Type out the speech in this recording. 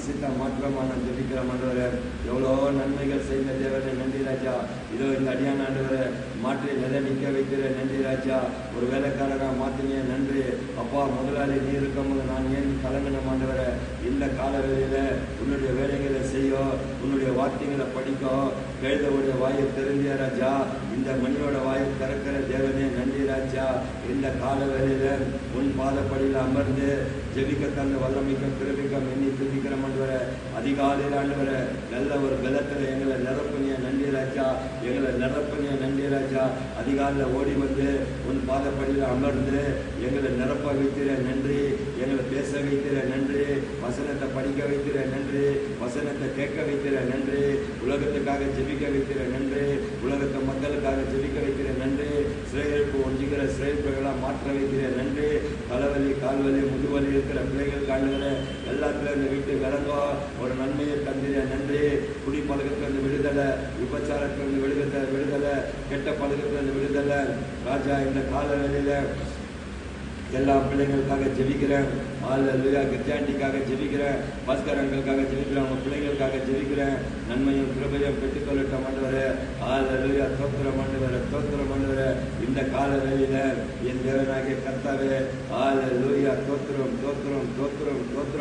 விசித்த மாற்றமா நான் ஜெபிக்கிறேன் ஆண்டவரே. எவ்வளோ நன்மைகள் செய்த தேவனே நன்றி ராஜா. இதோ இந்த அடியான ஆண்டவரை மாற்றி நிலை நிற்க வைக்கிற நன்றி ராஜா. ஒரு வேலைக்காரராக மாற்றினே நன்றி அப்பா. முதலாளி நீ இருக்கும்போது நான் ஏன் கலங்கின ஆண்டவரை. இந்த காலவெளியில உன்னுடைய வேலைகளை செய்யோ, உன்னுடைய வார்த்தைகளை படிக்கோ, கழுதவுடைய வாயை தெரிஞ்சிய ராஜா. இந்த மணியோட வாயை திறக்கிற தேவனே நன்றி ராஜா. இந்த காலவெளியில உன் பாதப்படியில் அமர்ந்து ஜெபிக்க தந்த வல்லமைக்கும் பிறவிக்கும் எண்ணி துதிக்கிற ஆண்டவரை. அதிகாலையில் ஆண்டவரை நல்ல ஒரு பலத்தில் எங்களை நிரப்புனிய நன்றி ராஜா. எங்களை நிரப்புனிய நன்றி ராஜா. அதிகாலையில் ஓடி வந்து உன் பாதப்படியில் அமர்ந்து எங்களை நிரப்ப வைக்கிற நன்றி. எங்களை பேச வைக்கிற நன்றி. வசனத்தை படிக்க வைக்கிற நன்றி. வசனத்தை கேட்க வைக்கிற நன்றி. உலகத்துக்காக ஜெபிக்க வைக்கிற நன்றி. உலகத்து மக்களுக்காக ஜெபிக்க வைக்கிற நன்றி. சிறைகளுக்கு ஒன்றுகிற சிறைப்புகளாக மாற்ற வைக்கிற நன்றி. தலைவலி கால்வலி முதுவலி இருக்கிற பிள்ளைகள் காணுகிற எல்லாத்துல இந்த வீட்டு விளங்கோ ஒரு நன்மையை தந்திர நன்றி. குடி பழக்கத்திலிருந்து விடுதலை, விபச்சாரத்திலிருந்து விடுதலை, கெட்ட பழக்கத்திலிருந்து விடுதலை ராஜா. இந்த காலவெளியில எல்லா பிள்ளைங்களுக்காக ஜெபிக்கிறேன். அல்லேலூயா. கிறிஸ்டியானிட்டிக்காக ஜெபிக்கிறேன். பாஸ்கரங்களுக்காக ஜெபிக்கிறேன். அவங்க பிள்ளைங்களுக்காக ஜெபிக்கிறேன். நன்மையும் கிருபையும் பெற்றுக்கொள்ளட்டும் ஆண்டவரே. அல்லேலூயா. ஸ்தோத்திரம் ஆண்டவரே, ஸ்தோத்திரம் ஆண்டவரே. இந்த காலவெளியில என் தேவனாகிய கர்த்தாவே அல்லேலூயா. ஸ்தோத்திரம், ஸ்தோத்திரம், ஸ்தோத்திரம், ஸ்தோத்திரம்.